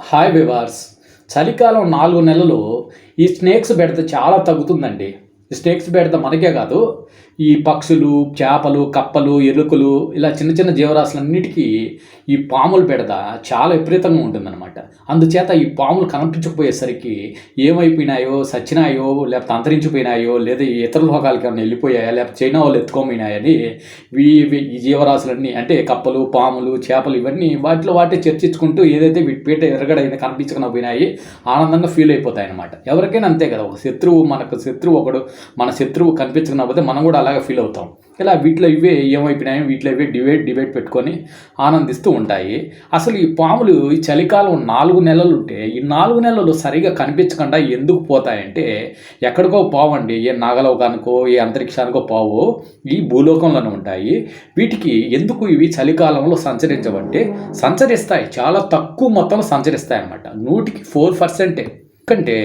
Hi వివార్స్. చలికాలం 4 నెలలు ఈ స్నేక్స్ బెడద చాలా తగ్గుతుందండి. ఈ స్నేక్స్ బెడద మనకే కాదు, ఈ పక్షులు, చేపలు, కప్పలు, ఎలుకలు ఇలా చిన్న చిన్న జీవరాశులన్నిటికీ ఈ పాముల బెడద చాలా విపరీతంగా ఉంటుందన్నమాట. అందుచేత ఈ పాములు కనిపించకపోయేసరికి ఏమైపోయినాయో, సచ్చినాయో, లేకపోతే అంతరించిపోయినాయో, లేదా ఇతర లోకాలకి ఏమైనా వెళ్ళిపోయాయా, లేకపోతే చైనా వాళ్ళు ఎత్తుకోపోయినాయని ఈ జీవరాశులన్నీ అంటే కప్పలు, పాములు, చేపలు ఇవన్నీ వాటిలో వాటే చర్చించుకుంటూ ఏదైతే వీటి పీట ఎరగడైనా కనిపించకుండా పోయినాయి ఆనందంగా ఫీల్ అయిపోతాయి అనమాట. ఎవరికైనా అంతే కదా, ఒక శత్రువు మనకు శత్రువు ఒకడు మన శత్రువు కనిపించకపోతే మనం కూడా అలాగే ఫీల్ అవుతాం. ఇలా వీటిలో ఇవే ఏమైపోయినాయో వీటిలో ఇవే డిబేట్ పెట్టుకొని ఆనందిస్తూ ఉంటాయి. అసలు ఈ పాములు ఈ చలికాలం 4 నెలలు ఉంటే ఈ 4 నెలలు సరిగా కనిపించకుండా ఎందుకు పోతాయంటే, ఎక్కడికో పోవండి, ఏ నాగలోకానికో ఏ అంతరిక్షానికో పోవు, ఈ భూలోకంలోనే ఉంటాయి. వీటికి ఎందుకు ఇవి చలికాలంలో సంచరించవంటే సంచరిస్తాయి, చాలా తక్కువ మొత్తంలో సంచరిస్తాయి అన్నమాట. 100కి 4%. ఎందుకంటే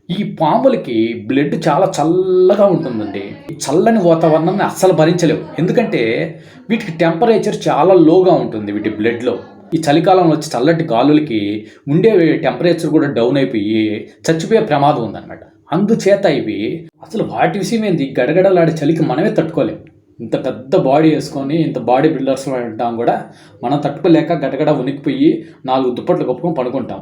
ఈ పాములకి బ్లడ్ చాలా చల్లగా ఉంటుందండి. చల్లని వాతావరణాన్ని అస్సలు భరించలేవు. ఎందుకంటే వీటికి టెంపరేచర్ చాలా లోగా ఉంటుంది వీటి బ్లడ్లో. ఈ చలికాలంలో వచ్చి చల్లటి గాలులకి ఉండే టెంపరేచర్ కూడా డౌన్ అయిపోయి చచ్చిపోయే ప్రమాదం ఉందన్నమాట. అందుచేత ఇవి అసలు వాటి విషయం ఏంది, గడగడలాడే చలికి మనమే తట్టుకోలేము. ఇంత పెద్ద బాడీ వేసుకొని ఇంత బాడీ బిల్డర్స్ అంటాం కూడా మనం తట్టుకోలేక గడగడ ఉనికిపోయి 4 దుప్పట్లు కప్పుకొని పడుకుంటాం.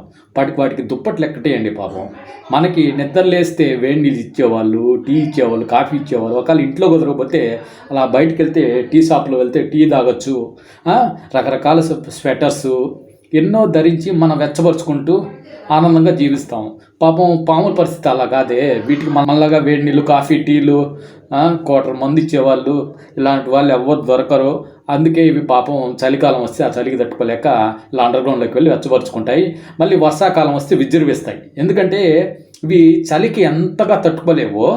వాటికి దుప్పట్లు ఎక్కటేయండి పాపం. మనకి నిద్ర లేస్తే వేడి నీళ్ళు ఇచ్చేవాళ్ళు, టీ ఇచ్చేవాళ్ళు, కాఫీ ఇచ్చేవాళ్ళు. ఒకవేళ ఇంట్లో కుదరకపోతే అలా బయటకు వెళ్తే టీ షాప్లో వెళ్తే టీ తాగొచ్చు. రకరకాల స్వెటర్స్ ఎన్నో ధరించి మనం వెచ్చపరుచుకుంటూ ఆనందంగా జీవిస్తాం. పాపం పాముల పరిస్థితి అలా కాదే. వీటికి మనలాగా వేడి నీళ్ళు, కాఫీ, టీలు, క్వార్టర్ మంది ఇచ్చేవాళ్ళు ఇలాంటి వాళ్ళు ఎవరు దొరకరు. అందుకే ఇవి పాపం చలికాలం వస్తే ఆ చలికి తట్టుకోలేక ఇలా అండర్గ్రౌండ్లోకి వెళ్ళి వెచ్చపరుచుకుంటాయి. మళ్ళీ వర్షాకాలం వస్తే విజృంభిస్తాయి. ఎందుకంటే ఇవి చలికి ఎంతగా తట్టుకోలేవో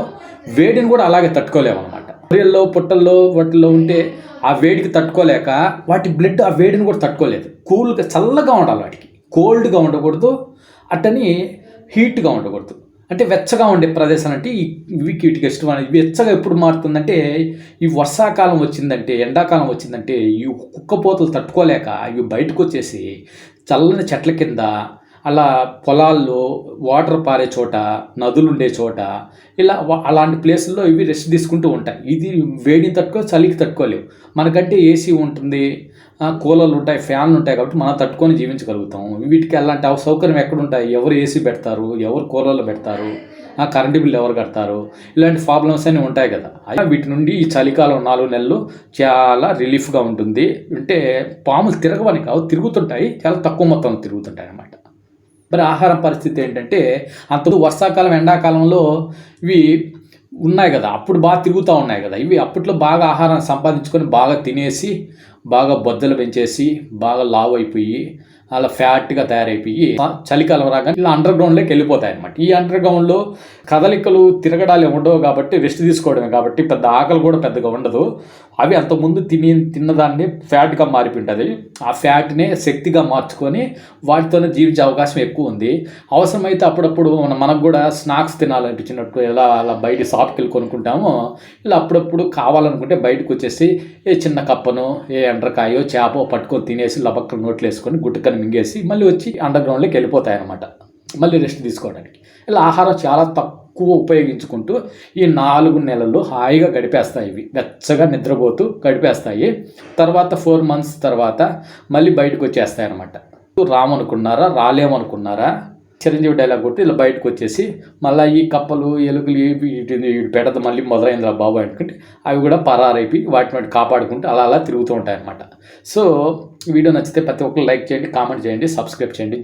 వేడిని కూడా అలాగే తట్టుకోలేవు అనమాట. పొరియల్లో, పుట్టల్లో వాటిల్లో ఉంటే ఆ వేడికి తట్టుకోలేక వాటి బ్లడ్ ఆ వేడిని కూడా తట్టుకోలేదు. కూల్గా చల్లగా ఉండాలి, వాటికి కోల్డ్గా ఉండకూడదు, అట్టని హీట్గా ఉండకూడదు. అంటే వెచ్చగా ఉండే ప్రదేశం అంటే వీటికి ఇష్టమైన. వెచ్చగా ఎప్పుడు మారుతుందంటే ఈ వర్షాకాలం వచ్చిందంటే, ఎండాకాలం వచ్చిందంటే ఈ కుక్కపోతలు తట్టుకోలేక ఇవి బయటకు వచ్చేసి చల్లని చెట్ల కింద, అలా పొలాల్లో వాటర్ పారే చోట, నదులు ఉండే చోట, ఇలా అలాంటి ప్లేసుల్లో ఇవి రెస్ట్ తీసుకుంటూ ఉంటాయి. ఇది వేడిని చలికి తట్టుకోలేవు. మనకంటే ఏసీ ఉంటుంది, కూలర్లు ఉంటాయి, ఫ్యాన్లు ఉంటాయి, కాబట్టి మనం తట్టుకొని జీవించగలుగుతాం. వీటికి అలాంటి సౌకర్యం ఎక్కడుంటాయి? ఎవరు ఏసీ పెడతారు, ఎవరు కూలర్లు పెడతారు, కరెంటు బిల్లు ఎవరు కడతారు? ఇలాంటి ప్రాబ్లమ్స్ అన్నీ ఉంటాయి కదా. వీటి నుండి ఈ చలికాలం 4 నెలలు చాలా రిలీఫ్గా ఉంటుంది. అంటే పాములు తిరగవని కావు, తిరుగుతుంటాయి, చాలా తక్కువ మొత్తంలో తిరుగుతుంటాయి అన్నమాట. మరి ఆహారం పరిస్థితి ఏంటంటే, అంతకు వర్షాకాలం, ఎండాకాలంలో ఇవి ఉన్నాయి కదా, అప్పుడు బాగా తిరుగుతూ ఉన్నాయి కదా. ఇవి అప్పట్లో బాగా ఆహారం సంపాదించుకొని బాగా తినేసి, బాగా బొజ్జలు పెంచేసి, బాగా లావు అయిపోయి, అలా ఫ్యాట్గా తయారైపోయి చలికాలం రాగానే ఇలా అండర్గ్రౌండ్లోకి వెళ్ళిపోతాయి అనమాట. ఈ అండర్గ్రౌండ్లో కదలికలు, తిరగడాలు ఉండవు కాబట్టి, రెస్ట్ తీసుకోవడమే కాబట్టి పెద్ద ఆకలి కూడా పెద్దగా ఉండదు. అవి అంతకుముందు తిన్నదాన్ని ఫ్యాట్గా మారిపోయింటుంది. ఆ ఫ్యాట్నే శక్తిగా మార్చుకొని వాటితోనే జీవించే అవకాశం ఎక్కువ ఉంది. అవసరమైతే అప్పుడప్పుడు మనకు కూడా స్నాక్స్ తినాలనిపించినట్టు ఎలా అలా బయట షాప్కి వెళ్ళి కొనుక్కుంటామో, ఇలా అప్పుడప్పుడు కావాలనుకుంటే బయటకు వచ్చేసి ఏ చిన్న కప్పను, ఏ ఎండ్రకాయో, చేపో పట్టుకొని తినేసి లబక్క నోట్లు వేసుకొని గుట్టుకని మింగేసి మళ్ళీ వచ్చి అండర్గ్రౌండ్లోకి వెళ్ళిపోతాయి అన్నమాట, మళ్ళీ రెస్ట్ తీసుకోవడానికి. ఇలా ఆహారం చాలా తక్కువ ఉపయోగించుకుంటూ ఈ 4 నెలల్లో హాయిగా గడిపేస్తాయి. ఇవి వెచ్చగా నిద్రపోతూ గడిపేస్తాయి. తర్వాత 4 months తర్వాత మళ్ళీ బయటకు వచ్చేస్తాయి అన్నమాట. రామనుకున్నారా, రాలేమనుకున్నారా, చిరంజీవి డైలాగ్ కొట్టి ఇలా బయటకు వచ్చేసి మళ్ళీ ఈ కప్పలు, ఎలుకలు వీటి పెడత మళ్ళీ మొదలైందిరా బాబు అనుకుంటే అవి కూడా పరారైపోయి వాటిని కాపాడుకుంటూ అలా అలా తిరుగుతూ ఉంటాయి అన్నమాట. సో వీడియో నచ్చితే ప్రతి ఒక్కరు లైక్ చేయండి, కామెంట్ చేయండి, సబ్స్క్రైబ్ చేయండి.